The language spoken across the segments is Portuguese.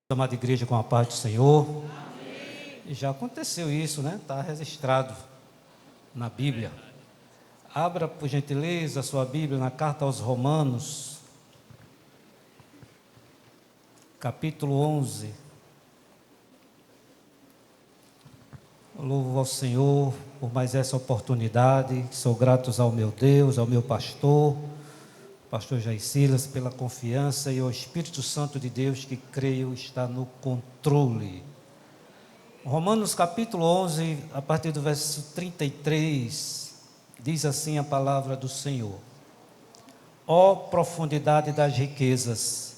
Amada igreja, com a paz do Senhor. E já aconteceu isso, né? Está registrado na Bíblia. Abra, por gentileza, a sua Bíblia na carta aos Romanos, capítulo 11. Louvo ao Senhor por mais essa oportunidade. Sou grato ao meu Deus, ao meu pastor Jair Silas, pela confiança, e ao Espírito Santo de Deus, que creio está no controle. Romanos capítulo 11, a partir do verso 33, diz assim a palavra do Senhor: ó profundidade das riquezas,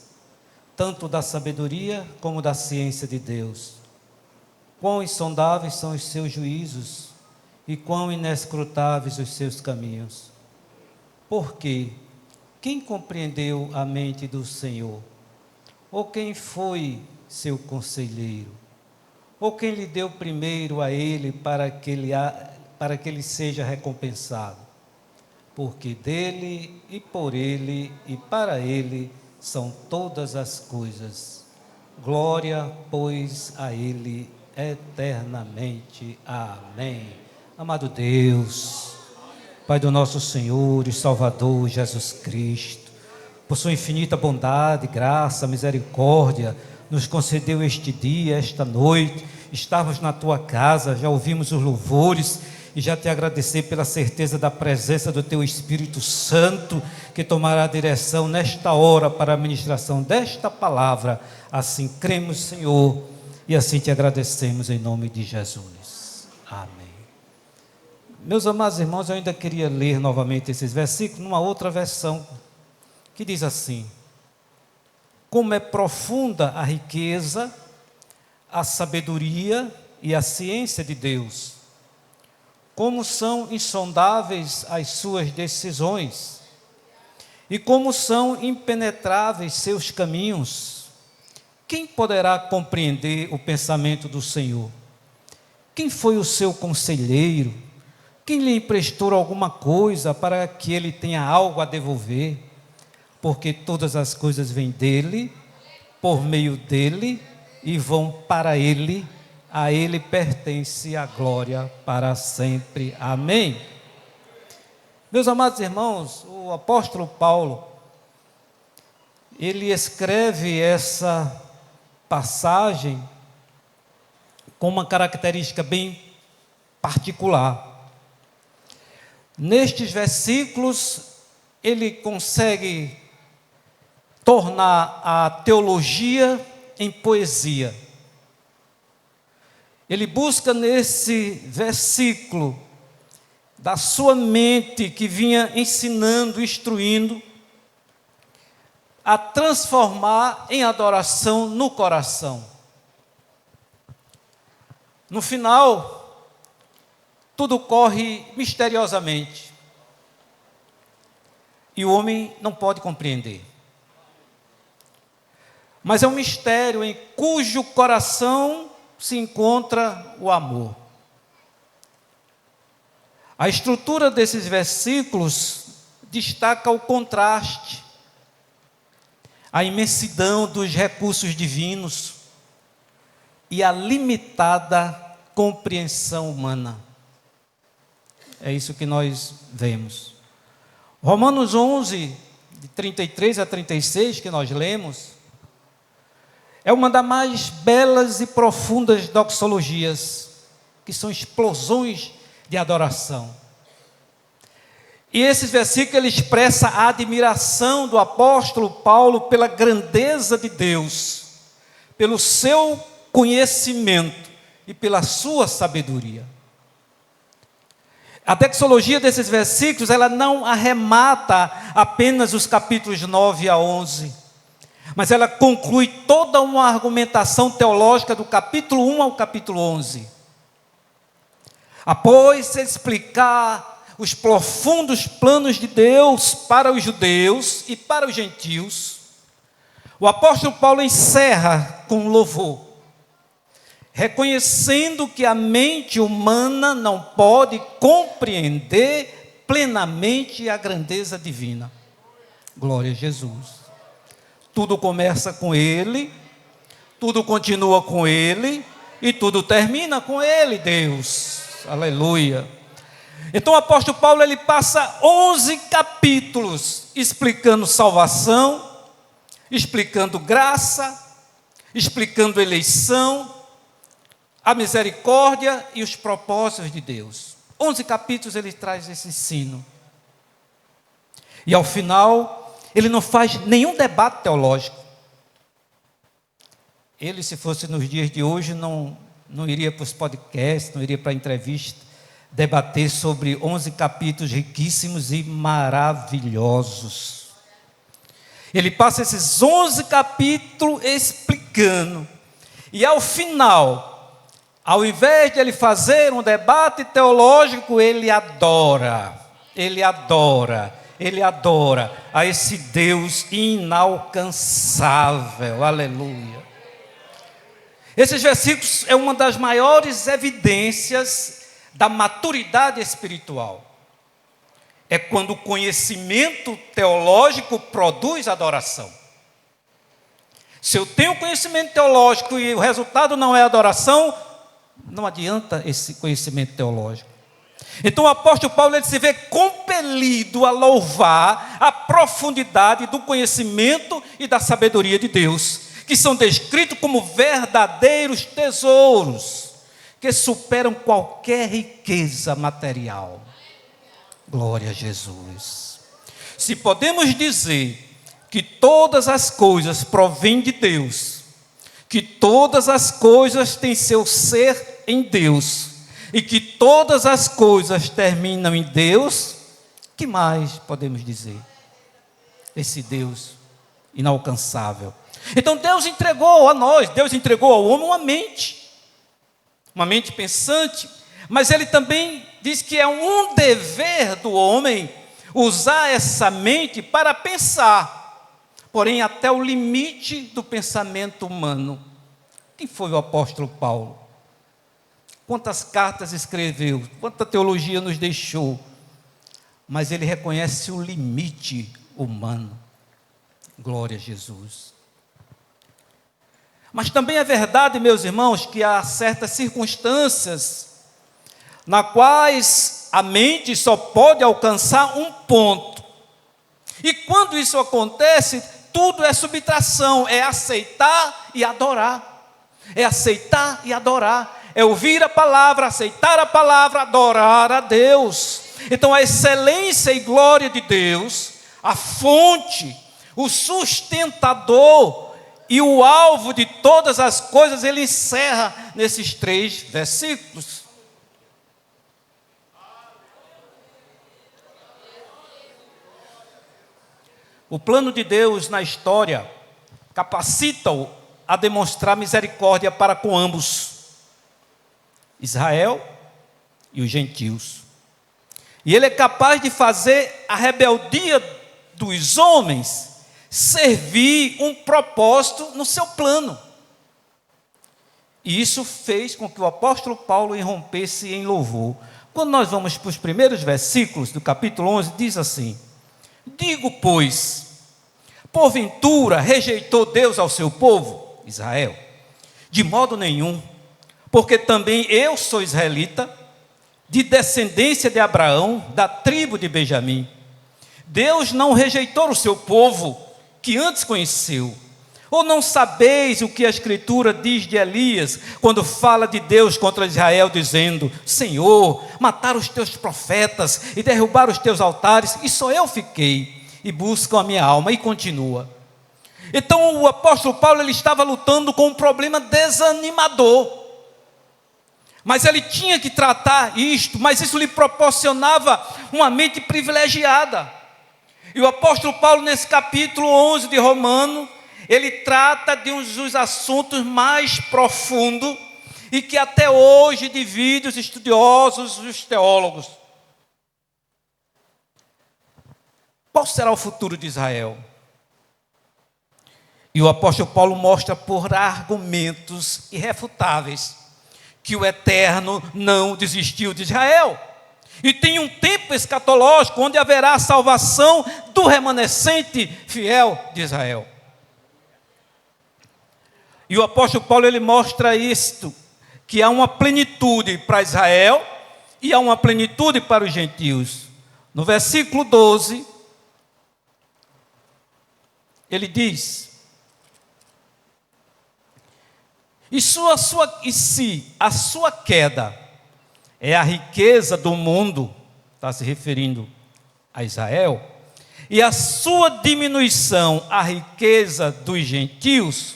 tanto da sabedoria como da ciência de Deus! Quão insondáveis são os seus juízos, e quão inescrutáveis os seus caminhos! Porque quem compreendeu a mente do Senhor? Ou quem foi seu conselheiro? Ou quem lhe deu primeiro a ele para que ele seja recompensado? Porque dele e por ele e para ele são todas as coisas. Glória, pois, a ele eternamente. Amém. Amado Deus, Pai do nosso Senhor e Salvador Jesus Cristo, por sua infinita bondade, graça, misericórdia, nos concedeu este dia, esta noite, estarmos na tua casa, já ouvimos os louvores e já te agradecer pela certeza da presença do teu Espírito Santo, que tomará a direção nesta hora para a ministração desta palavra. Assim cremos, Senhor, e assim te agradecemos em nome de Jesus. Amém. Meus amados irmãos, eu ainda queria ler novamente esses versículos numa outra versão, que diz assim: como é profunda a riqueza, a sabedoria e a ciência de Deus! Como são insondáveis as suas decisões, e como são impenetráveis seus caminhos! Quem poderá compreender o pensamento do Senhor? Quem foi o seu conselheiro? Quem lhe emprestou alguma coisa para que ele tenha algo a devolver? Porque todas as coisas vêm dele, por meio dele e vão para ele. A ele pertence a glória para sempre. Amém. Meus amados irmãos, o apóstolo Paulo, ele escreve essa passagem com uma característica bem particular. Nestes versículos, ele consegue tornar a teologia em poesia. Ele busca nesse versículo, da sua mente que vinha ensinando, instruindo, a transformar em adoração no coração. No final, tudo corre misteriosamente, e o homem não pode compreender. Mas é um mistério em cujo coração se encontra o amor. A estrutura desses versículos destaca o contraste, a imensidão dos recursos divinos e a limitada compreensão humana. É isso que nós vemos. Romanos 11, de 33 a 36, que nós lemos, é uma das mais belas e profundas doxologias, que são explosões de adoração. E esse versículo ele expressa a admiração do apóstolo Paulo pela grandeza de Deus, pelo seu conhecimento e pela sua sabedoria. A doxologia desses versículos, ela não arremata apenas os capítulos 9 a 11, mas ela conclui toda uma argumentação teológica do capítulo 1 ao capítulo 11. Após explicar os profundos planos de Deus para os judeus e para os gentios, o apóstolo Paulo encerra com louvor, reconhecendo que a mente humana não pode compreender plenamente a grandeza divina. Glória a Jesus. Tudo começa com Ele, tudo continua com Ele e tudo termina com Ele, Deus. Aleluia. Então o apóstolo Paulo, ele passa 11 capítulos explicando salvação, explicando graça, explicando eleição, a misericórdia e os propósitos de Deus. 11 capítulos ele traz esse ensino. E ao final, ele não faz nenhum debate teológico. Ele, se fosse nos dias de hoje, não iria para os podcasts, não iria para a entrevista, debater sobre 11 capítulos riquíssimos e maravilhosos. Ele passa esses 11 capítulos explicando. E ao final, ao invés de ele fazer um debate teológico, ele adora a esse Deus inalcançável. Aleluia. Esses versículos é uma das maiores evidências da maturidade espiritual. É quando o conhecimento teológico produz adoração. Se eu tenho conhecimento teológico e o resultado não é adoração, não adianta esse conhecimento teológico. Então o apóstolo Paulo, ele se vê compelido a louvar a profundidade do conhecimento e da sabedoria de Deus, que são descritos como verdadeiros tesouros, que superam qualquer riqueza material. Glória a Jesus. Se podemos dizer que todas as coisas provêm de Deus, que todas as coisas têm seu ser em Deus, e que todas as coisas terminam em Deus, que mais podemos dizer? Esse Deus inalcançável. Então Deus entregou a nós, Deus entregou ao homem uma mente pensante, mas Ele também diz que é um dever do homem usar essa mente para pensar, porém até o limite do pensamento humano. Quem foi o apóstolo Paulo? Quantas cartas escreveu, quanta teologia nos deixou, mas ele reconhece o limite humano. Glória a Jesus. Mas também é verdade, meus irmãos, que há certas circunstâncias na quais a mente só pode alcançar um ponto. E quando isso acontece, tudo é subtração, é aceitar e adorar. É aceitar e adorar. É ouvir a palavra, aceitar a palavra, adorar a Deus. Então a excelência e glória de Deus, a fonte, o sustentador e o alvo de todas as coisas, ele encerra nesses 3 versículos. O plano de Deus na história capacita-o a demonstrar misericórdia para com ambos, Israel e os gentios. E ele é capaz de fazer a rebeldia dos homens servir um propósito no seu plano. E isso fez com que o apóstolo Paulo irrompesse em louvor. Quando nós vamos para os primeiros versículos do capítulo 11, diz assim: digo, pois, porventura rejeitou Deus ao seu povo, Israel? De modo nenhum, porque também eu sou israelita, de descendência de Abraão, da tribo de Benjamim. Deus não rejeitou o seu povo, que antes conheceu. Ou não sabeis o que a Escritura diz de Elias, quando fala de Deus contra Israel, dizendo: Senhor, mataram os teus profetas e derrubaram os teus altares, e só eu fiquei, e buscam a minha alma. E continua. Então o apóstolo Paulo, ele estava lutando com um problema desanimador. Mas ele tinha que tratar isto, mas isso lhe proporcionava uma mente privilegiada. E o apóstolo Paulo, nesse capítulo 11 de Romanos, ele trata de um dos assuntos mais profundos e que até hoje divide os estudiosos e os teólogos. Qual será o futuro de Israel? E o apóstolo Paulo mostra por argumentos irrefutáveis que o Eterno não desistiu de Israel. E tem um tempo escatológico onde haverá a salvação do remanescente fiel de Israel. E o apóstolo Paulo, ele mostra isto, que há uma plenitude para Israel e há uma plenitude para os gentios. No versículo 12, ele diz: E se a sua queda é a riqueza do mundo, está se referindo a Israel, e a sua diminuição a riqueza dos gentios,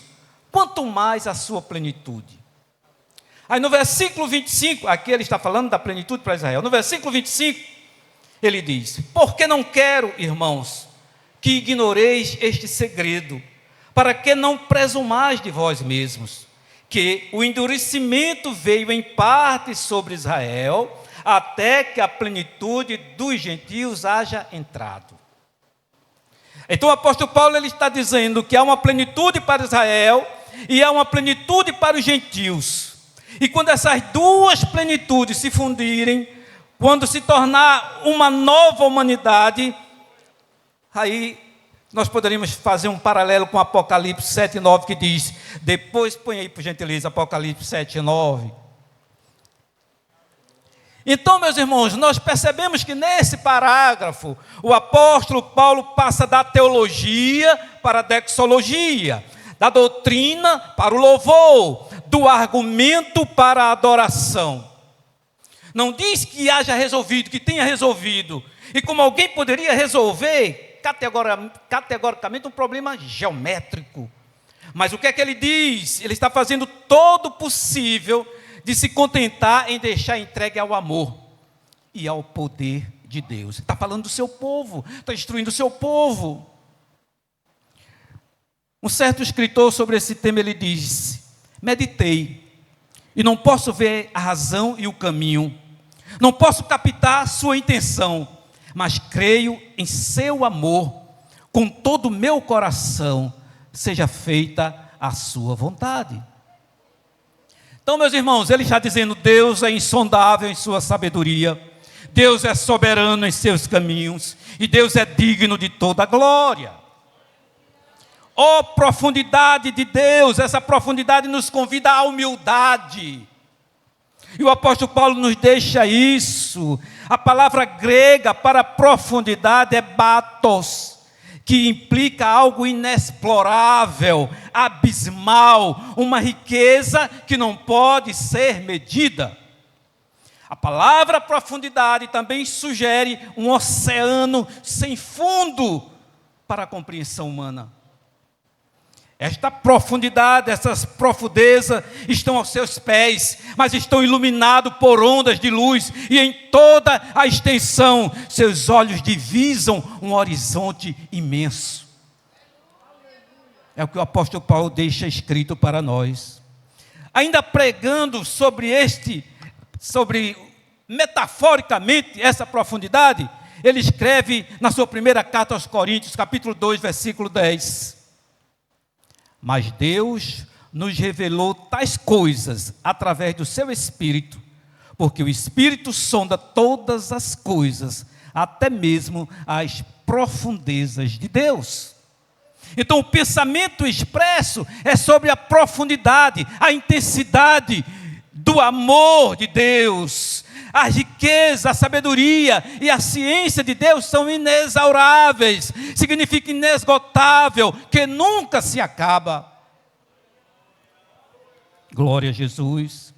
quanto mais a sua plenitude. Aí no versículo 25, aqui ele está falando da plenitude para Israel. No versículo 25, ele diz: Porque não quero, irmãos, que ignoreis este segredo, para que não presumais de vós mesmos, que o endurecimento veio em parte sobre Israel, até que a plenitude dos gentios haja entrado. Então o apóstolo Paulo, ele está dizendo que há uma plenitude para Israel e há uma plenitude para os gentios. E quando essas duas plenitudes se fundirem, quando se tornar uma nova humanidade, aí nós poderíamos fazer um paralelo com Apocalipse 7:9, que diz, depois põe aí por gentileza Apocalipse 7:9. Então, meus irmãos, nós percebemos que nesse parágrafo, o apóstolo Paulo passa da teologia para a doxologia, da doutrina para o louvor, do argumento para a adoração. Não diz que haja resolvido, que tenha resolvido, e como alguém poderia resolver categoricamente um problema geométrico. Mas o que é que ele diz? Ele está fazendo todo o possível de se contentar em deixar entregue ao amor e ao poder de Deus. Está falando do seu povo, está instruindo o seu povo. Um certo escritor sobre esse tema, ele diz: meditei, e não posso ver a razão e o caminho, não posso captar sua intenção, mas creio em seu amor, com todo o meu coração, seja feita a sua vontade. Então, meus irmãos, ele está dizendo, Deus é insondável em sua sabedoria, Deus é soberano em seus caminhos, e Deus é digno de toda a glória. Ó profundidade de Deus, essa profundidade nos convida à humildade. E o apóstolo Paulo nos deixa isso. A palavra grega para profundidade é batos, que implica algo inexplorável, abismal, uma riqueza que não pode ser medida. A palavra profundidade também sugere um oceano sem fundo para a compreensão humana. Esta profundidade, essas profundezas estão aos seus pés, mas estão iluminados por ondas de luz, e em toda a extensão, seus olhos divisam um horizonte imenso. É o que o apóstolo Paulo deixa escrito para nós. Ainda pregando sobre metaforicamente essa profundidade, ele escreve na sua primeira carta aos Coríntios, capítulo 2, versículo 10. Mas Deus nos revelou tais coisas através do seu Espírito, porque o Espírito sonda todas as coisas, até mesmo as profundezas de Deus. Então o pensamento expresso é sobre a profundidade, a intensidade do amor de Deus. A riqueza, a sabedoria e a ciência de Deus são inexauráveis, significa inesgotável, que nunca se acaba. Glória a Jesus.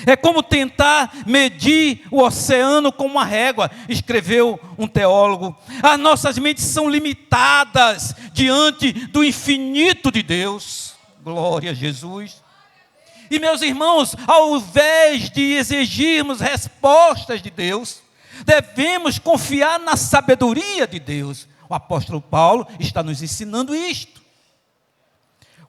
É como tentar medir o oceano com uma régua, escreveu um teólogo. As nossas mentes são limitadas diante do infinito de Deus. Glória a Jesus. E meus irmãos, ao invés de exigirmos respostas de Deus, devemos confiar na sabedoria de Deus. O apóstolo Paulo está nos ensinando isto.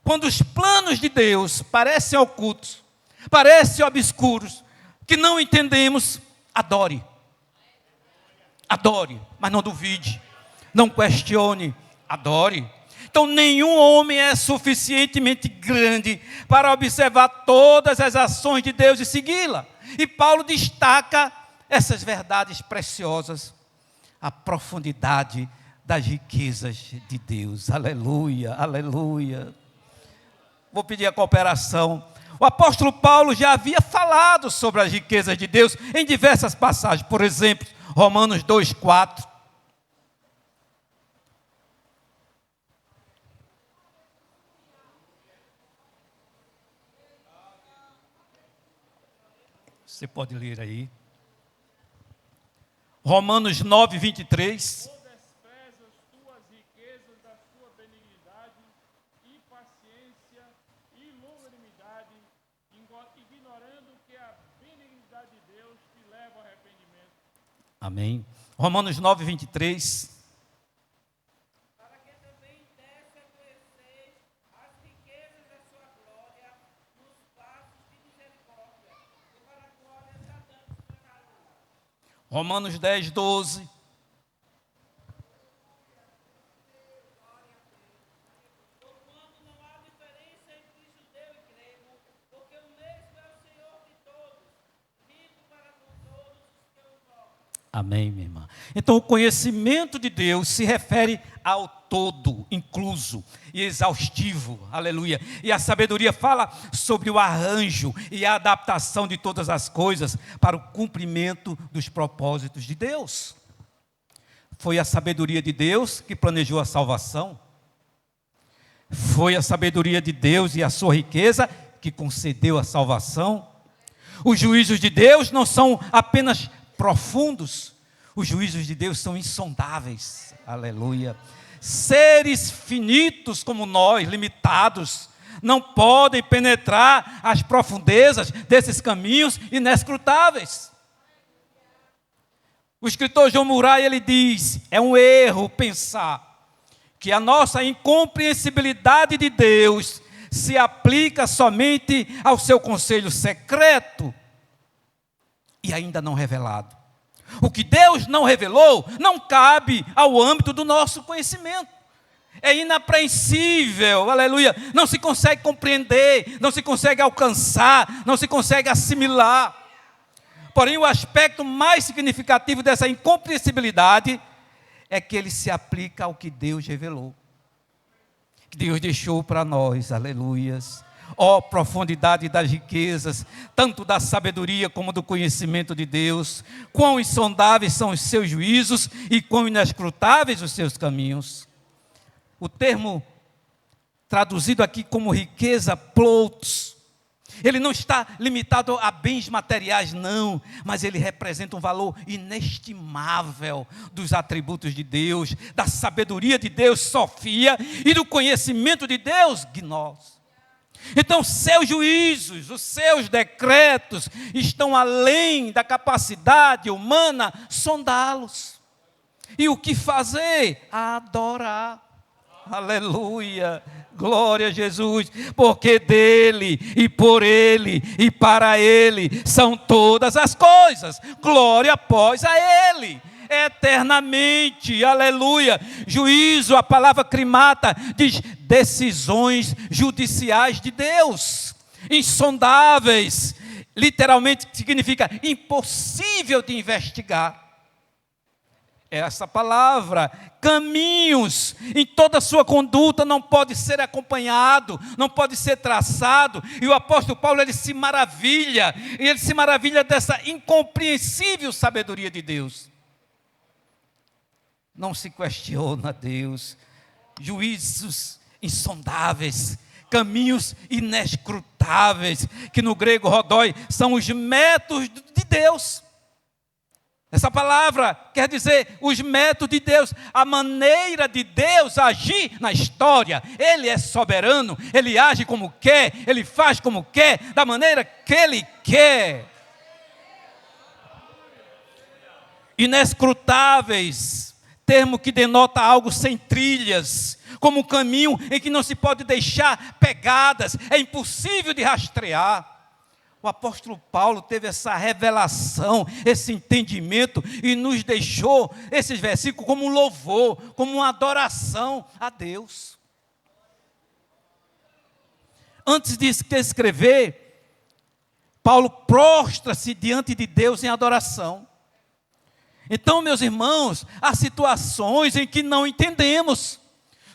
Quando os planos de Deus parecem ocultos, parecem obscuros, que não entendemos, adore. Adore, mas não duvide, não questione, adore. Então, nenhum homem é suficientemente grande para observar todas as ações de Deus e segui-la. E Paulo destaca essas verdades preciosas, a profundidade das riquezas de Deus. Aleluia, aleluia. Vou pedir a cooperação. O apóstolo Paulo já havia falado sobre as riquezas de Deus em diversas passagens. Por exemplo, Romanos 2:4. Você pode ler aí. Romanos 9:23. Ou desprezas tuas riquezas da sua benignidade e paciência e longanimidade, ignorando que a benignidade de Deus te leva ao arrependimento. Amém. Romanos 9:23. Para que também desse a conhecer as riquezas da sua glória nos passos de misericórdia, e para a glória da sua carona. Romanos 10:12. Porquanto não há diferença entre judeu e grego, porque o mesmo é o Senhor de todos, rico para com todos os que o invocam. Amém, minha irmã. Então, o conhecimento de Deus se refere ao todo, incluso e exaustivo, aleluia. E a sabedoria fala sobre o arranjo e a adaptação de todas as coisas para o cumprimento dos propósitos de Deus. Foi a sabedoria de Deus que planejou a salvação. Foi a sabedoria de Deus e a sua riqueza que concedeu a salvação. Os juízos de Deus não são apenas profundos, os juízos de Deus são insondáveis, aleluia. Seres finitos como nós, limitados, não podem penetrar as profundezas desses caminhos inescrutáveis. O escritor John Murray, ele diz, é um erro pensar que a nossa incompreensibilidade de Deus se aplica somente ao seu conselho secreto e ainda não revelado. O que Deus não revelou não cabe ao âmbito do nosso conhecimento. É inapreensível, aleluia. Não se consegue compreender, não se consegue alcançar, não se consegue assimilar. Porém, o aspecto mais significativo dessa incompreensibilidade é que ele se aplica ao que Deus revelou, que Deus deixou para nós, aleluias. Ó profundidade das riquezas, tanto da sabedoria como do conhecimento de Deus, quão insondáveis são os seus juízos e quão inescrutáveis os seus caminhos. O termo traduzido aqui como riqueza, ploutos, ele não está limitado a bens materiais, não, mas ele representa um valor inestimável dos atributos de Deus, da sabedoria de Deus, Sofia, e do conhecimento de Deus, Gnós. Então, seus juízos, os seus decretos estão além da capacidade humana sondá-los. E o que fazer? Adorar. Aleluia, glória a Jesus, porque dele e por ele e para ele são todas as coisas. Glória após a ele. Eternamente, aleluia. Juízo, a palavra crimata diz decisões judiciais de Deus, insondáveis, literalmente significa impossível de investigar. Essa palavra, caminhos, em toda a sua conduta não pode ser acompanhado, não pode ser traçado, e o apóstolo Paulo, ele se maravilha dessa incompreensível sabedoria de Deus. Não se questiona Deus, juízos insondáveis, caminhos inescrutáveis, que no grego rodói são os métodos de Deus. Essa palavra quer dizer os métodos de Deus, a maneira de Deus agir na história. Ele é soberano, ele age como quer, ele faz como quer, da maneira que ele quer. Inescrutáveis, termo que denota algo sem trilhas, como um caminho em que não se pode deixar pegadas, é impossível de rastrear. O apóstolo Paulo teve essa revelação, esse entendimento, e nos deixou esses versículos como um louvor, como uma adoração a Deus. antes de escrever, Paulo prostra-se diante de Deus em adoração. Então, meus irmãos, há situações em que não entendemos.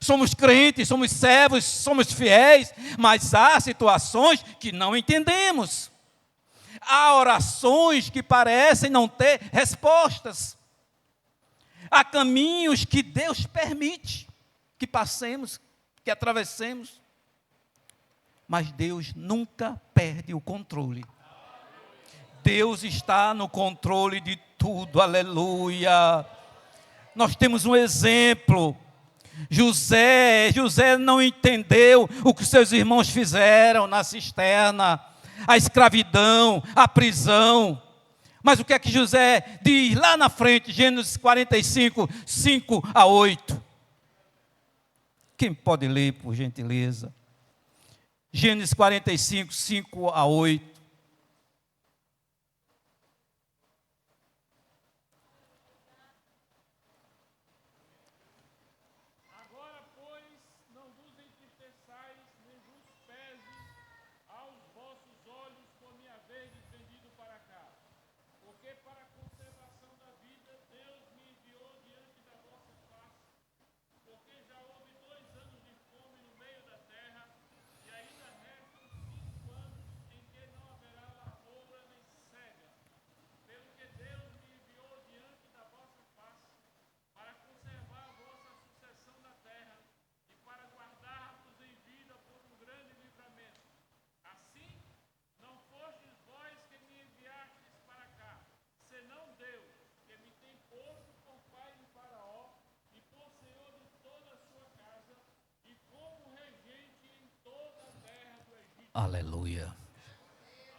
Somos crentes, somos servos, somos fiéis, mas há situações que não entendemos. Há orações que parecem não ter respostas. Há caminhos que Deus permite que passemos, que atravessemos. Mas Deus nunca perde o controle. Deus está no controle de tudo, aleluia. Nós temos um exemplo. José não entendeu o que seus irmãos fizeram na cisterna, a escravidão, a prisão. Mas o que é que José diz lá na frente, Gênesis 45, 5-8? Quem pode ler, por gentileza? Gênesis 45, 5-8. Agora, pois, não vos entristeçais, nem vos pese aos vossos olhos por me haverdes vendido para cá. Porque para a conservação da vida, Deus me enviou diante da vossa face. Porque já houve 2 anos de fome no meio da terra, e ainda restam 5 anos em que não haverá lavoura nem cega. Pelo que Deus me enviou diante da vossa face, para conservar a vossa sucessão na terra, e para guardar-vos em vida por um grande livramento. Assim, não fostes vós que me enviastes para cá, senão Deus, que me tem posto por pai de Faraó, e por senhor de toda a sua casa, e como regente em toda a terra do Egito. Aleluia.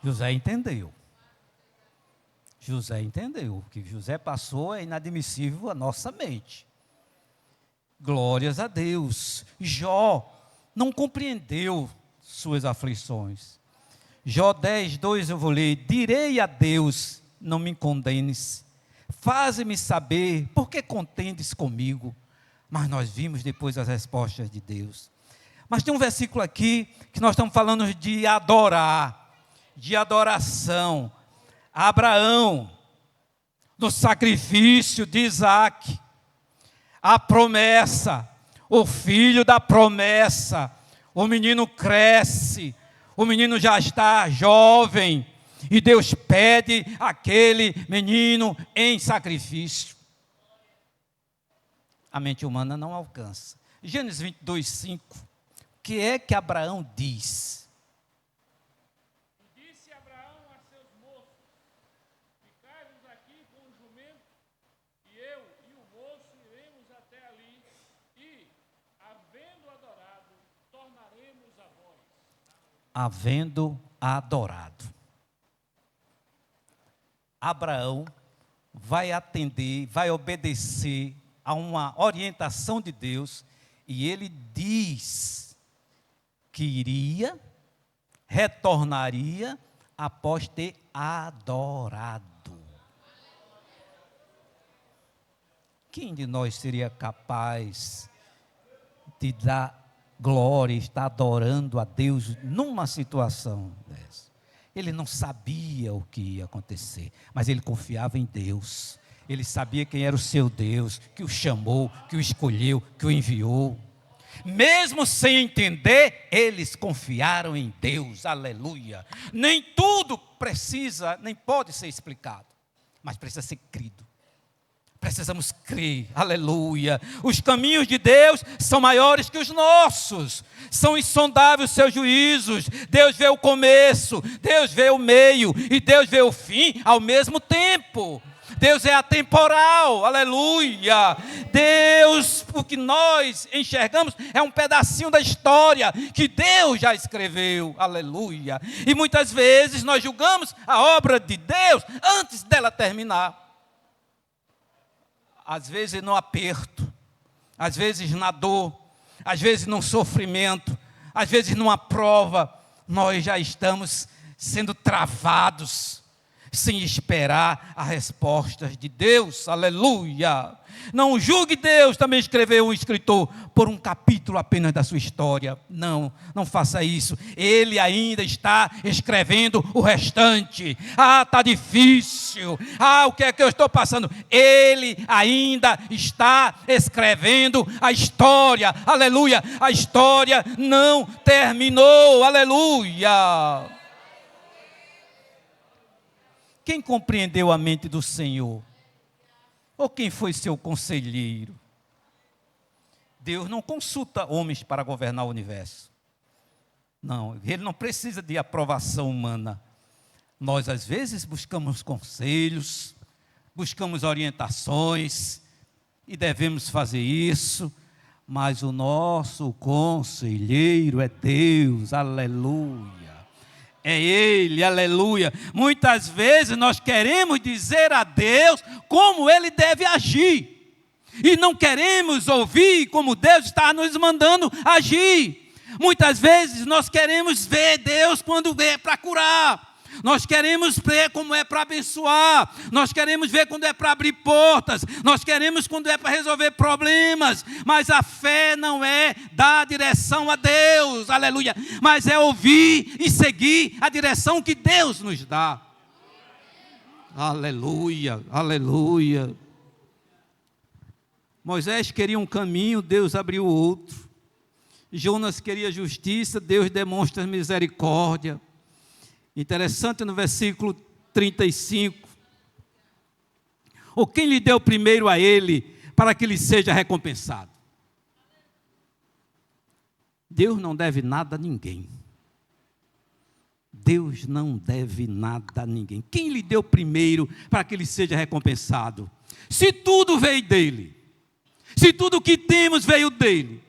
José entendeu. José entendeu. O que José passou é inadmissível à nossa mente. Glórias a Deus. Jó não compreendeu suas aflições. Jó 10:2 eu vou ler. Direi a Deus, não me condenes. Faze-me saber, por que contendes comigo? Mas nós vimos depois as respostas de Deus. Mas tem um versículo aqui que nós estamos falando de adorar, de adoração. Abraão, no sacrifício de Isaac, a promessa, o filho da promessa, o menino cresce, o menino já está jovem, e Deus pede aquele menino em sacrifício. A mente humana não alcança. Gênesis 22:5, o que é que Abraão diz? E disse Abraão a seus moços: ficai-vos aqui com o jumento, e eu e o moço iremos até ali, e, havendo adorado, tornaremos a vós. Havendo adorado. Abraão vai atender, vai obedecer a uma orientação de Deus, e ele diz que iria, retornaria após ter adorado. Quem de nós seria capaz de dar glória, estar adorando a Deus numa situação dessa? Ele não sabia o que ia acontecer, mas ele confiava em Deus. Ele sabia quem era o seu Deus, que o chamou, que o escolheu, que o enviou. Mesmo sem entender, eles confiaram em Deus, aleluia. Nem tudo precisa, nem pode ser explicado, mas precisa ser crido. Precisamos crer, aleluia. Os caminhos de Deus são maiores que os nossos, são insondáveis os seus juízos. Deus vê o começo, Deus vê o meio, e Deus vê o fim ao mesmo tempo. Deus é atemporal, aleluia. Deus, o que nós enxergamos é um pedacinho da história que Deus já escreveu, aleluia. E muitas vezes nós julgamos a obra de Deus antes dela terminar. Às vezes no aperto, às vezes na dor, às vezes no sofrimento, às vezes numa prova, nós já estamos sendo travados, sem esperar as respostas de Deus. Aleluia! Não julgue Deus, também escreveu um escritor, por um capítulo apenas da sua história. Não faça isso. Ele ainda está escrevendo o restante. Está difícil. O que é que eu estou passando? Ele ainda está escrevendo a história. Aleluia! A história não terminou. Aleluia! Quem compreendeu a mente do Senhor? Ou quem foi seu conselheiro? Deus não consulta homens para governar o universo. Não, Ele não precisa de aprovação humana. Nós, às vezes, buscamos conselhos, buscamos orientações, e devemos fazer isso, mas o nosso conselheiro é Deus, aleluia. É Ele, aleluia. Muitas vezes nós queremos dizer a Deus como Ele deve agir. E não queremos ouvir como Deus está nos mandando agir. Muitas vezes nós queremos ver Deus quando é para curar. Nós queremos ver como é para abençoar. Nós queremos ver quando é para abrir portas. Nós queremos quando é para resolver problemas. Mas a fé não é dar direção a Deus, aleluia. Mas é ouvir e seguir a direção que Deus nos dá. Aleluia, aleluia. Moisés queria um caminho, Deus abriu outro. Jonas queria justiça, Deus demonstra misericórdia. Interessante no versículo 35. Ou quem lhe deu primeiro a ele, para que lhe seja recompensado? Deus não deve nada a ninguém. Deus não deve nada a ninguém. Quem lhe deu primeiro, para que lhe seja recompensado? Se tudo veio dele, se tudo que temos veio dele,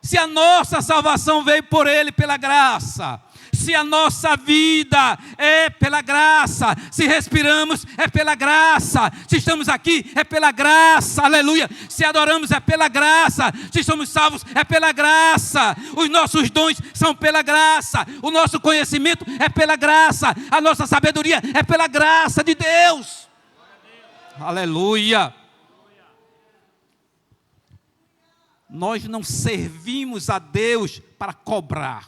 se a nossa salvação veio por ele, pela graça, se a nossa vida é pela graça, se respiramos é pela graça, se estamos aqui é pela graça, aleluia, se adoramos é pela graça, se somos salvos é pela graça, os nossos dons são pela graça, o nosso conhecimento é pela graça, a nossa sabedoria é pela graça de Deus, aleluia. Nós não servimos a Deus para cobrar.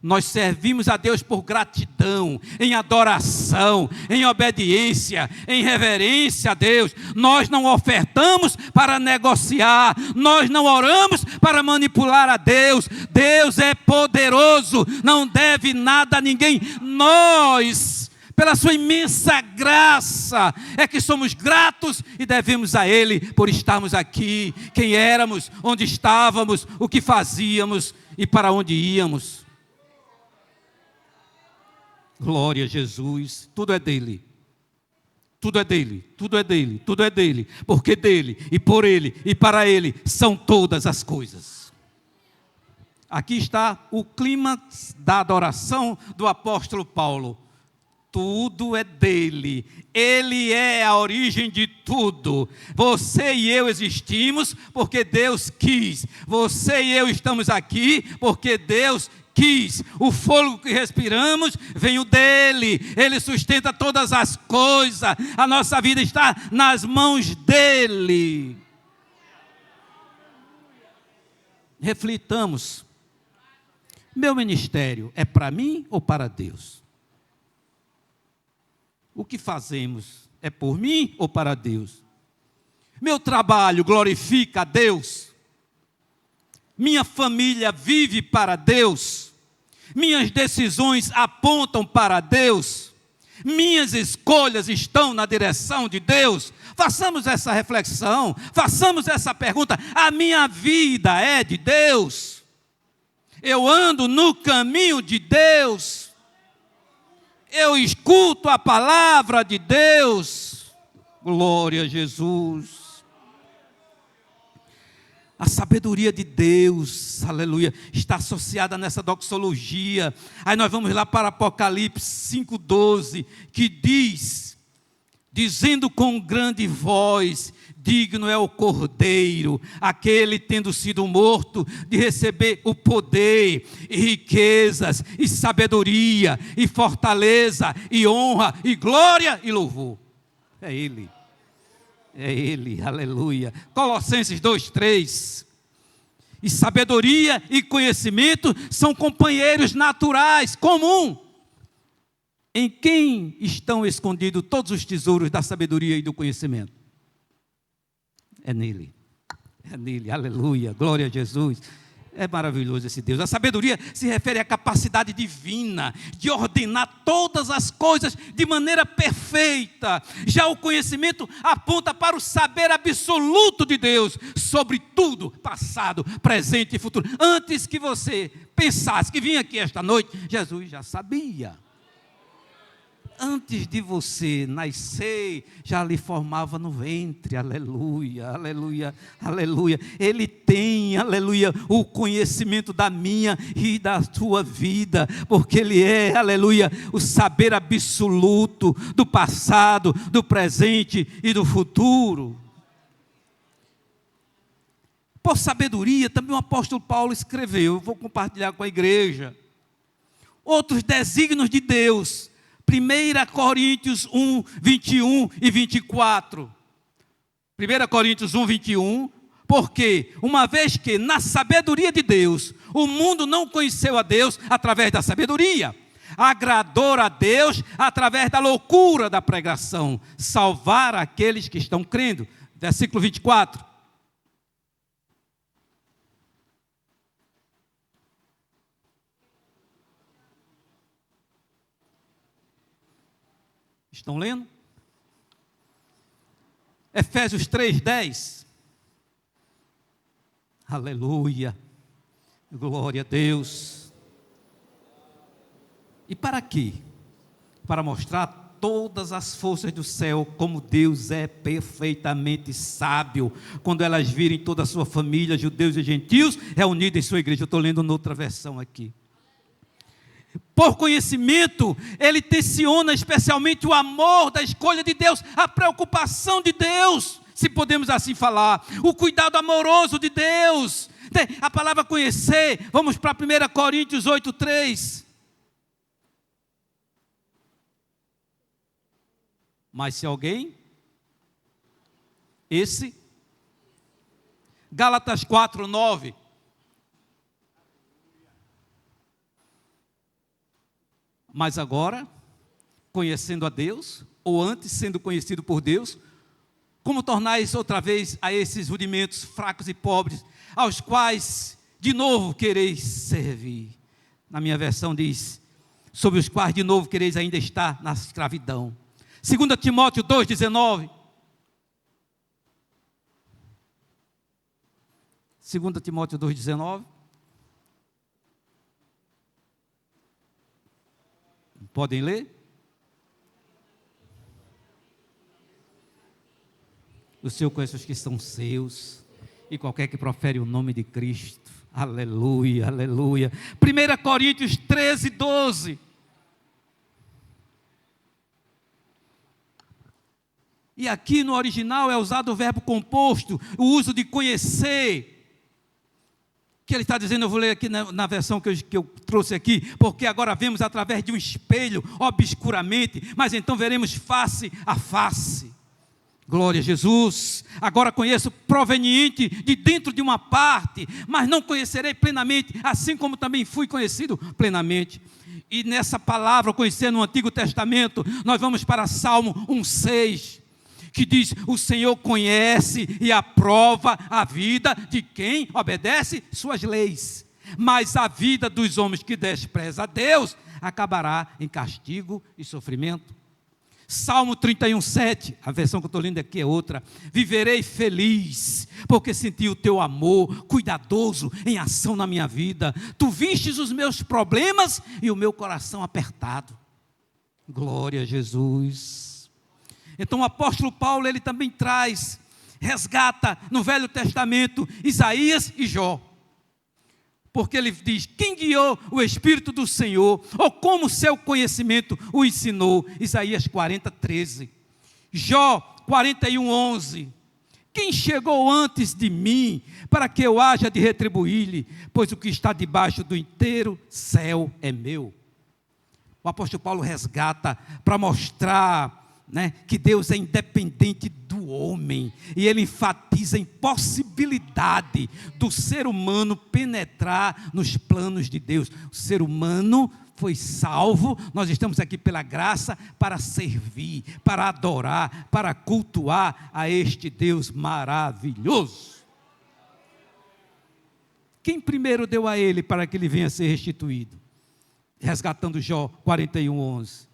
Nós servimos a Deus por gratidão, em adoração, em obediência, em reverência a Deus. Nós não ofertamos para negociar, nós não oramos para manipular a Deus. Deus é poderoso, não deve nada a ninguém. Nós, pela sua imensa graça, é que somos gratos e devemos a Ele por estarmos aqui, quem éramos, onde estávamos, o que fazíamos e para onde íamos. Glória a Jesus, tudo é dele, tudo é dele, tudo é dele, tudo é dele, porque dele e por ele e para ele são todas as coisas. Aqui está o clímax da adoração do apóstolo Paulo. Tudo é dele, ele é a origem de tudo. Você e eu existimos porque Deus quis, você e eu estamos aqui porque Deus quis. O fôlego que respiramos veio dele, ele sustenta todas as coisas, a nossa vida está nas mãos dele. Reflitamos, meu ministério é para mim ou para Deus? O que fazemos é por mim ou para Deus? Meu trabalho glorifica a Deus? Minha família vive para Deus? Minhas decisões apontam para Deus? Minhas escolhas estão na direção de Deus? Façamos essa reflexão, façamos essa pergunta. A minha vida é de Deus? Eu ando no caminho de Deus? Eu escuto a palavra de Deus? Glória a Jesus. A sabedoria de Deus, aleluia, está associada nessa doxologia. Aí nós vamos lá para Apocalipse 5,12, que diz, dizendo com grande voz, digno é o Cordeiro, aquele tendo sido morto, de receber o poder, e riquezas, e sabedoria, e fortaleza, e honra, e glória, e louvor. É Ele, aleluia. Colossenses 2:3. E sabedoria e conhecimento são companheiros naturais, comum. Em quem estão escondidos todos os tesouros da sabedoria e do conhecimento? É nele, aleluia, glória a Jesus. É maravilhoso esse Deus. A sabedoria se refere à capacidade divina de ordenar todas as coisas de maneira perfeita. Já o conhecimento aponta para o saber absoluto de Deus sobre tudo, passado, presente e futuro. Antes que você pensasse que vinha aqui esta noite, Jesus já sabia. Antes de você nascer, já lhe formava no ventre, aleluia, aleluia, aleluia. Ele tem, aleluia, o conhecimento da minha e da tua vida, porque Ele é, aleluia, o saber absoluto do passado, do presente e do futuro. Por sabedoria, também o apóstolo Paulo escreveu, eu vou compartilhar com a igreja, outros desígnios de Deus. 1 Coríntios 1, 21 e 24. 1 Coríntios 1, 21. Porque, uma vez que na sabedoria de Deus, o mundo não conheceu a Deus através da sabedoria, agradou a Deus através da loucura da pregação, salvar aqueles que estão crendo. Versículo 24. Estão lendo? Efésios 3:10. Aleluia. Glória a Deus. E para quê? Para mostrar todas as forças do céu, como Deus é perfeitamente sábio, quando elas virem toda a sua família, judeus e gentios, reunidos em sua igreja. Eu estou lendo noutra versão aqui. Por conhecimento, ele tensiona especialmente o amor da escolha de Deus, a preocupação de Deus, se podemos assim falar, o cuidado amoroso de Deus. A palavra conhecer, vamos para 1 Coríntios 8:3. Mas se alguém, Gálatas 4:9. Mas agora, conhecendo a Deus, ou antes sendo conhecido por Deus, como tornais outra vez a esses rudimentos fracos e pobres, aos quais de novo quereis servir? Na minha versão diz, sobre os quais de novo quereis ainda estar na escravidão. 2 Timóteo 2:19. 2 Timóteo 2:19. Podem ler? O Senhor conhece os que são seus, e qualquer que profere o nome de Cristo. Aleluia, aleluia. 1 Coríntios 13:12. E aqui no original é usado o verbo composto, o uso de conhecer. Que ele está dizendo, eu vou ler aqui na versão que eu trouxe aqui, porque agora vemos através de um espelho, obscuramente, mas então veremos face a face. Glória a Jesus. Agora conheço proveniente de dentro de uma parte, mas não conhecerei plenamente, assim como também fui conhecido plenamente. E nessa palavra, conhecer no Antigo Testamento, nós vamos para Salmo 1:6. Que diz, o Senhor conhece e aprova a vida de quem obedece suas leis, mas a vida dos homens que despreza a Deus acabará em castigo e sofrimento. Salmo 31:7, a versão que eu estou lendo aqui é outra. Viverei feliz, porque senti o teu amor cuidadoso em ação na minha vida. Tu vistes os meus problemas e o meu coração apertado. Glória a Jesus. Então o apóstolo Paulo, ele também resgata no Velho Testamento Isaías e Jó. Porque ele diz, quem guiou o Espírito do Senhor, ou como seu conhecimento o ensinou? Isaías 40:13. Jó 41:11. quem chegou antes de mim, para que eu haja de retribuir-lhe? Pois o que está debaixo do inteiro céu é meu. O apóstolo Paulo resgata para mostrar, né, que Deus é independente do homem, e ele enfatiza a impossibilidade do ser humano penetrar nos planos de Deus. O ser humano foi salvo, nós estamos aqui pela graça para servir, para adorar, para cultuar a este Deus maravilhoso. Quem primeiro deu a ele para que ele venha a ser restituído? Resgatando Jó 41:11.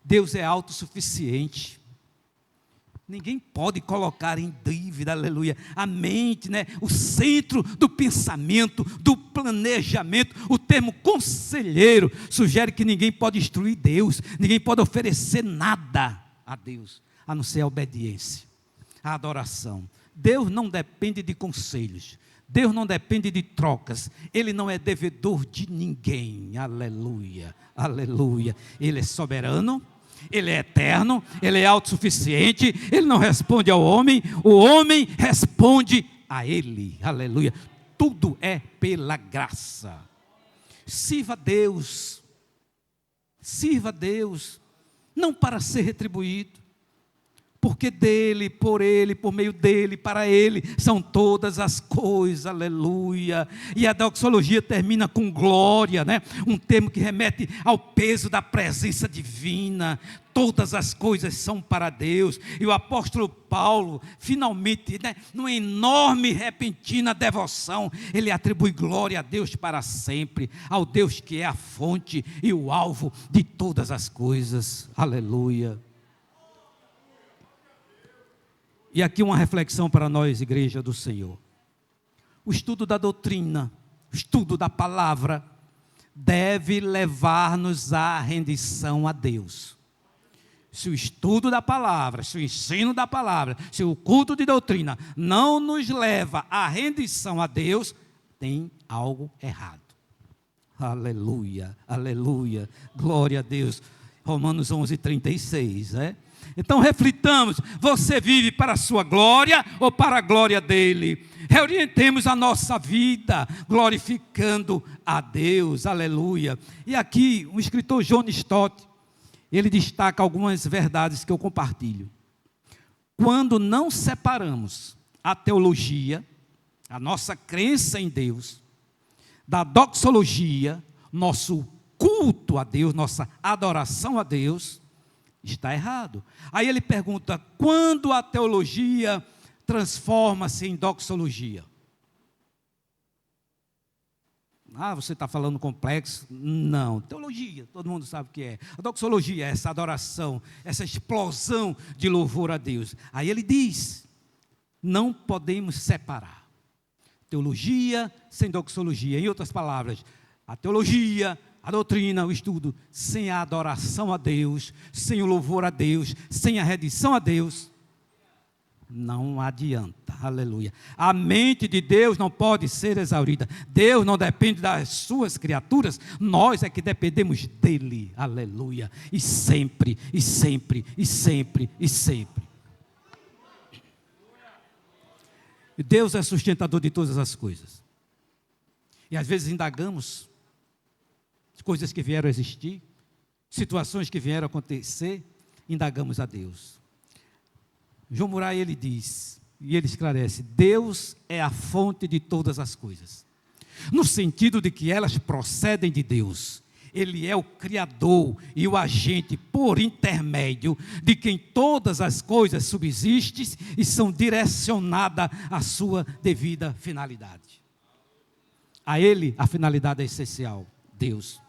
Deus é autossuficiente. Ninguém pode colocar em dúvida, aleluia, a mente, né? O centro do pensamento, do planejamento. O termo conselheiro sugere que ninguém pode instruir Deus, ninguém pode oferecer nada a Deus, a não ser a obediência, a adoração. Deus não depende de conselhos, Deus não depende de trocas, Ele não é devedor de ninguém, aleluia, aleluia. Ele é soberano, Ele é eterno, Ele é autossuficiente, Ele não responde ao homem, o homem responde a Ele, aleluia. Tudo é pela graça. Sirva a Deus, não para ser retribuído, porque dele, por ele, por meio dele, para ele, são todas as coisas, aleluia. E a doxologia termina com glória, né? Um termo que remete ao peso da presença divina. Todas as coisas são para Deus. E o apóstolo Paulo, finalmente, né, numa enorme, repentina devoção, ele atribui glória a Deus para sempre, ao Deus que é a fonte e o alvo de todas as coisas, aleluia. E aqui uma reflexão para nós, igreja do Senhor. O estudo da doutrina, o estudo da palavra, deve levar-nos à rendição a Deus. Se o estudo da palavra, se o ensino da palavra, se o culto de doutrina não nos leva à rendição a Deus, tem algo errado. Aleluia, aleluia, glória a Deus. Romanos 11:36, né? Então reflitamos, você vive para a sua glória ou para a glória dele? Reorientemos a nossa vida, glorificando a Deus, aleluia. E aqui o escritor John Stott, ele destaca algumas verdades que eu compartilho. Quando não separamos a teologia, a nossa crença em Deus, da doxologia, nosso culto a Deus, nossa adoração a Deus, está errado. Aí ele pergunta, quando a teologia transforma-se em doxologia? Ah, você está falando complexo? Não, teologia, todo mundo sabe o que é. A doxologia é essa adoração, essa explosão de louvor a Deus. Aí ele diz, não podemos separar teologia sem doxologia. Em outras palavras, a teologia, a doutrina, o estudo, sem a adoração a Deus, sem o louvor a Deus, sem a rendição a Deus, não adianta, aleluia. A mente de Deus não pode ser exaurida. Deus não depende das suas criaturas, nós é que dependemos dele, aleluia. E sempre, e sempre, e sempre, e sempre. Deus é sustentador de todas as coisas. E às vezes indagamos coisas que vieram a existir, situações que vieram a acontecer, indagamos a Deus. João Murray, ele diz, e ele esclarece, Deus é a fonte de todas as coisas, no sentido de que elas procedem de Deus. Ele é o Criador e o agente por intermédio de quem todas as coisas subsistem e são direcionadas à sua devida finalidade. A Ele a finalidade é essencial, Deus.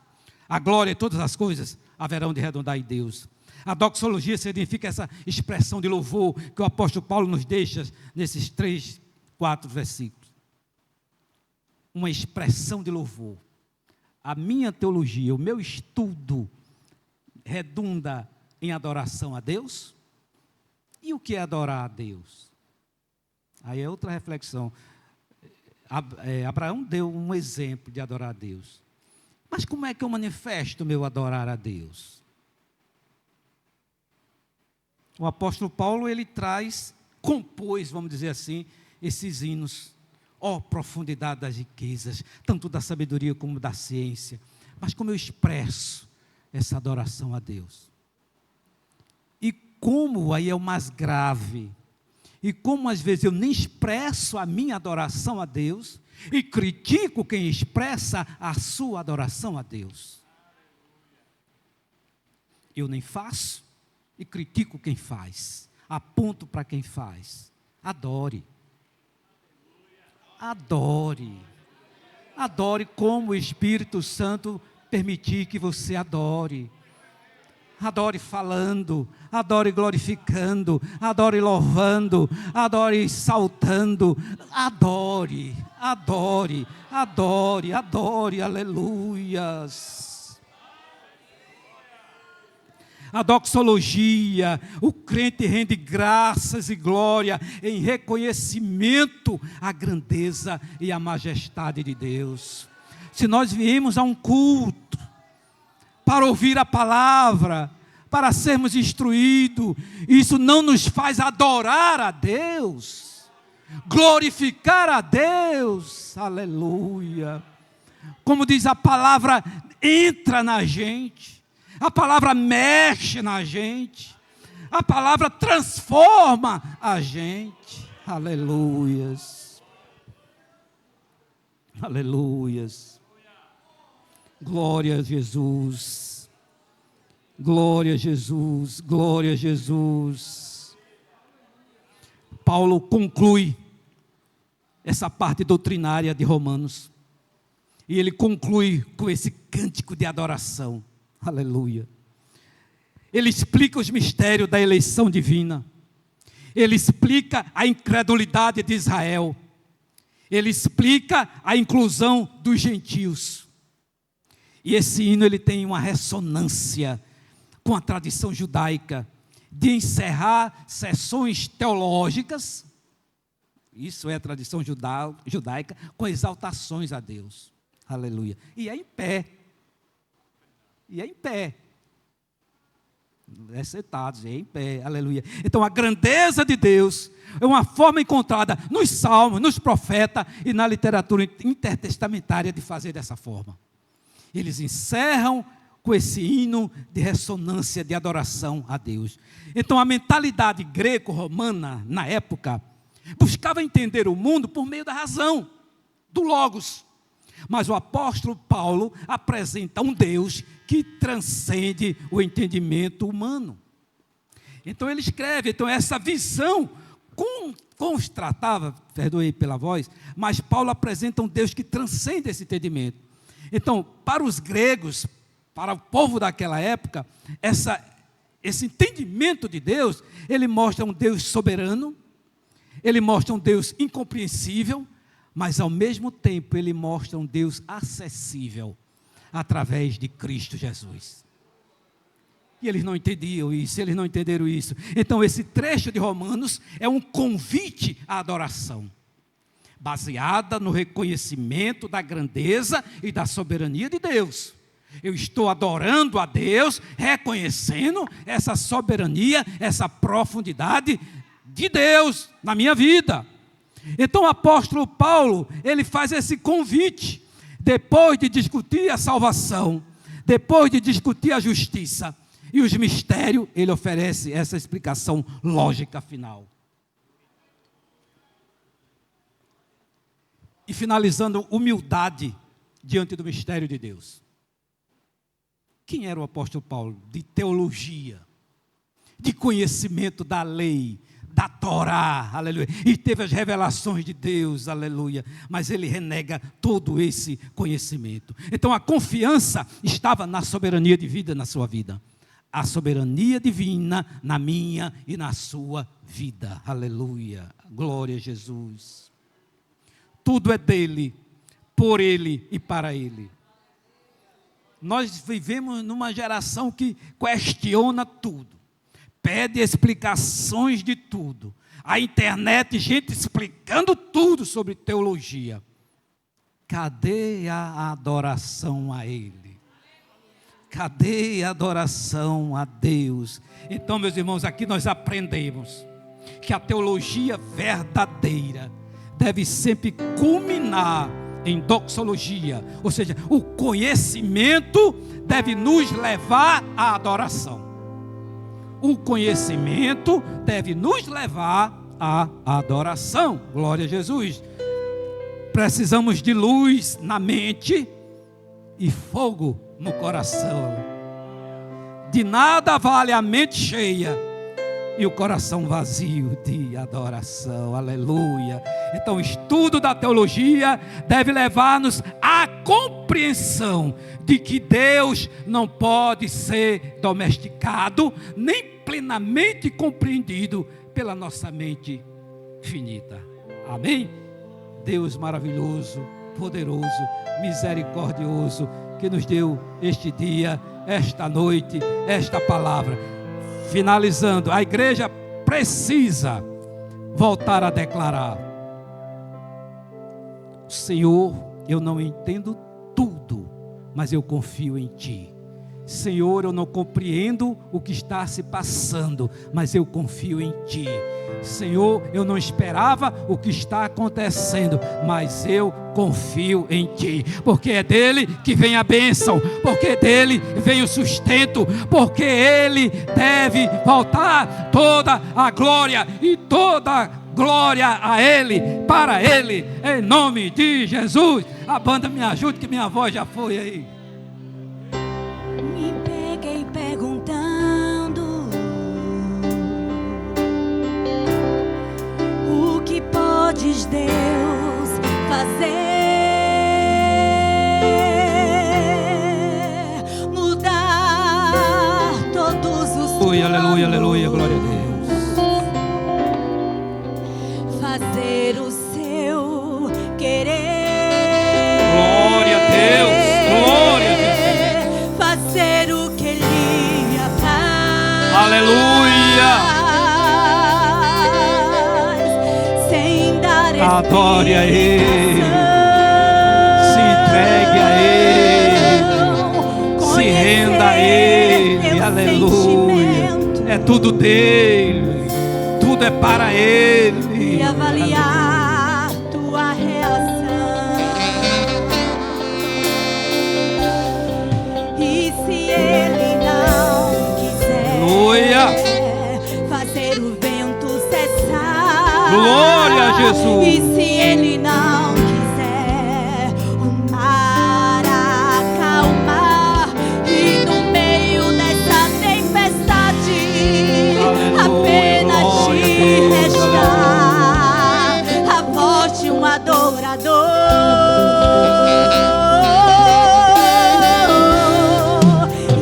A glória e todas as coisas haverão de redundar em Deus. A doxologia significa essa expressão de louvor que o apóstolo Paulo nos deixa nesses 3, 4 versículos. Uma expressão de louvor. A minha teologia, o meu estudo, redunda em adoração a Deus? E o que é adorar a Deus? Aí é outra reflexão. Abraão deu um exemplo de adorar a Deus. Mas como é que eu manifesto o meu adorar a Deus? O apóstolo Paulo, ele traz compôs, vamos dizer assim, esses hinos. Ó, profundidade das riquezas, tanto da sabedoria como da ciência. Mas como eu expresso essa adoração a Deus? E como, aí é o mais grave, e como às vezes eu nem expresso a minha adoração a Deus, e critico quem expressa a sua adoração a Deus. Eu nem faço, e critico quem faz, aponto para quem faz. Adore. Adore. Adore como o Espírito Santo permitir que você adore. Adore falando, adore glorificando, adore louvando, adore saltando. Adore, adore, adore, adore, aleluias. A doxologia, o crente rende graças e glória em reconhecimento à grandeza e à majestade de Deus. Se nós viemos a um culto para ouvir a palavra, para sermos instruídos, isso não nos faz adorar a Deus, glorificar a Deus, aleluia. Como diz a palavra, entra na gente. A palavra mexe na gente. A palavra transforma a gente. Aleluias. Aleluias. Glória a Jesus. Glória a Jesus. Glória a Jesus. Paulo conclui essa parte doutrinária de Romanos. E ele conclui com esse cântico de adoração. Aleluia. Ele explica os mistérios da eleição divina. Ele explica a incredulidade de Israel. Ele explica a inclusão dos gentios. E esse hino ele tem uma ressonância com a tradição judaica de encerrar sessões teológicas. Isso é a tradição judaica, com exaltações a Deus. Aleluia. E é em pé. E é em pé. Não é sentados, é em pé. Aleluia. Então a grandeza de Deus é uma forma encontrada nos salmos, nos profetas e na literatura intertestamentária de fazer dessa forma. Eles encerram com esse hino de ressonância, de adoração a Deus. Então a mentalidade greco-romana, na época, buscava entender o mundo por meio da razão, do logos. Mas o apóstolo Paulo apresenta um Deus que transcende o entendimento humano. Então ele escreve, essa visão constratava, perdoe pela voz, mas Paulo apresenta um Deus que transcende esse entendimento. Então, para os gregos, para o povo daquela época, esse entendimento de Deus, ele mostra um Deus soberano, ele mostra um Deus incompreensível, mas ao mesmo tempo ele mostra um Deus acessível através de Cristo Jesus. E eles não entendiam isso, eles não entenderam isso. Então esse trecho de Romanos é um convite à adoração, baseada no reconhecimento da grandeza e da soberania de Deus. Eu estou adorando a Deus, reconhecendo essa soberania, essa profundidade de Deus na minha vida. Então o apóstolo Paulo, ele faz esse convite, depois de discutir a salvação, depois de discutir a justiça e os mistérios, ele oferece essa explicação lógica final. E finalizando, humildade diante do mistério de Deus. Quem era o apóstolo Paulo? De teologia, de conhecimento da lei, da Torá, aleluia, e teve as revelações de Deus, aleluia, mas ele renega todo esse conhecimento. Então a confiança estava na soberania divina na sua vida, a soberania divina na minha e na sua vida, aleluia, glória a Jesus. Tudo é dele, por ele e para ele. Nós vivemos numa geração que questiona tudo, pede explicações de tudo. A internet, gente explicando tudo sobre teologia. Cadê a adoração a Ele? Cadê a adoração a Deus? Então, meus irmãos, aqui nós aprendemos que a teologia verdadeira deve sempre culminar em doxologia, ou seja, o conhecimento deve nos levar à adoração. O conhecimento deve nos levar à adoração. Glória a Jesus. Precisamos de luz na mente e fogo no coração. De nada vale a mente cheia e o coração vazio de adoração. Aleluia. Então o estudo da teologia deve levar-nos à compreensão de que Deus não pode ser domesticado, nem plenamente compreendido pela nossa mente finita. Amém? Deus maravilhoso, poderoso, misericordioso, que nos deu este dia, esta noite, esta palavra. Finalizando, a igreja precisa voltar a declarar: Senhor, eu não entendo tudo, mas eu confio em Ti. Senhor, eu não compreendo o que está se passando, mas eu confio em Ti. Senhor, eu não esperava o que está acontecendo, mas eu confio em Ti, porque é dele que vem a bênção, porque dele vem o sustento, porque Ele deve voltar toda a glória e toda a glória a Ele, para Ele, em nome de Jesus. A banda me ajuda, que minha voz já foi aí. Me peguei perguntando o que podes, Deus, fazer, mudar todos os Aleluia, aleluia, aleluia, glória a Deus. fazer o seu querer. Glória a Deus, glória a Deus. Fazer o que Ele apraz. Aleluia. Sem dar Adore a Ele, se entregue a Ele, se renda a Ele, aleluia. É tudo dele, tudo é para Ele. E avaliar tua reação. E se Ele não quiser, Aleluia. fazer o vento cessar. Glória a Jesus. E se Ele não quiser, o mar acalmar. E no meio dessa tempestade, apenas te restar a voz de um adorador.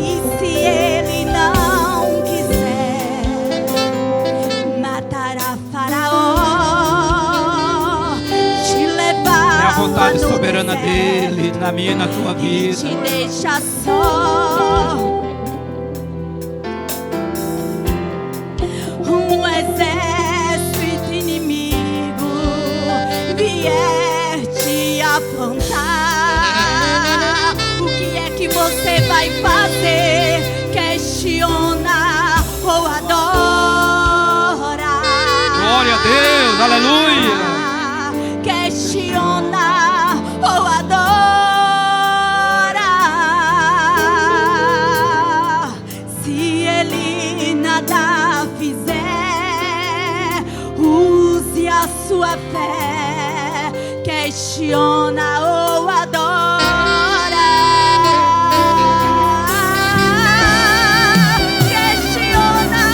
E se Ele não quiser, matará Faraó, te levar É a vontade no soberana deserto dele, na minha e na tua e vida. te deixa só. Um exército inimigo vier te afrontar, o que é que você vai fazer? Questiona ou adora? Glória a Deus, aleluia. Questiona ou adora? Se Ele nada fizer, use a sua fé. Questiona ou adora? Questiona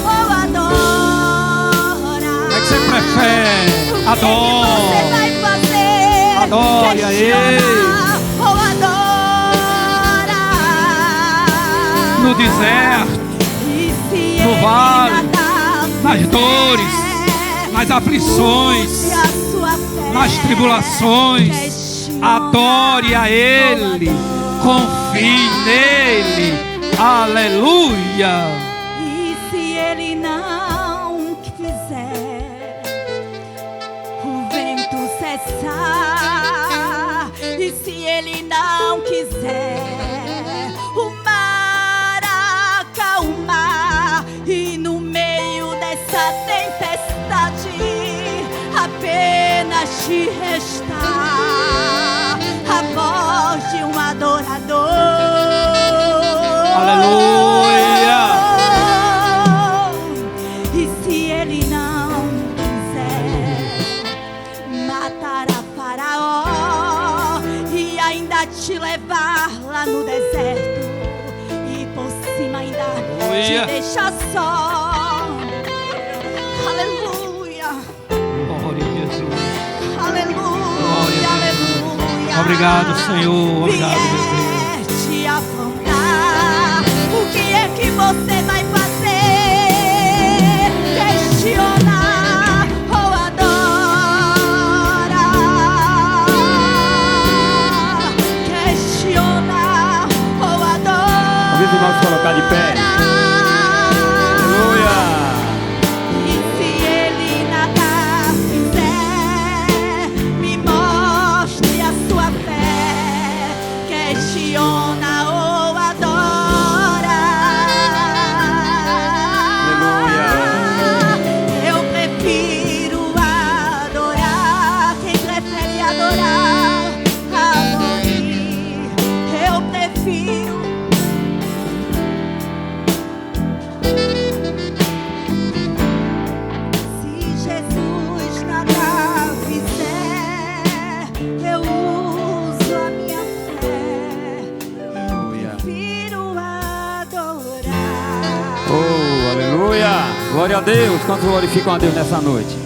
ou adora? Como é que você prefere? O que você Adore. vai fazer? Adore a Questiona Ele. ou adora? No deserto, E se no Ele vale, nada nas fizer, dores, nas aflições, use a sua fé. nas tribulações, Questiona adore a Ele, ou adora? confie nele, aleluia. E se Ele não quiser, o vento cessar. E se Ele não quiser, o mar acalmar. E no meio dessa tempestade, nada te restar a voz de um adorador. Aleluia. E se ele não quiser matar a Faraó e ainda te levar lá no deserto e por cima ainda Aleluia. te deixar só. Aleluia. Glória a Jesus. Aleluia, aleluia. Obrigado, Senhor. Obrigado, meu Deus. Vier te afrontar, o que é que você vai fazer? Questionar ou adorar? Questionar ou adorar? Convido os irmãos a colocar de pé. Aleluia. E se ele nada fizer, me mostre a sua fé. Questiona ou adora. Eu prefiro adorar. Quem prefere adorar? Adore. Eu prefiro. Se Jesus nada fizer, eu uso a minha fé. Aleluia. Prefiro adorar. Oh, aleluia. Glória a Deus. Quantos glorificam a Deus nessa noite?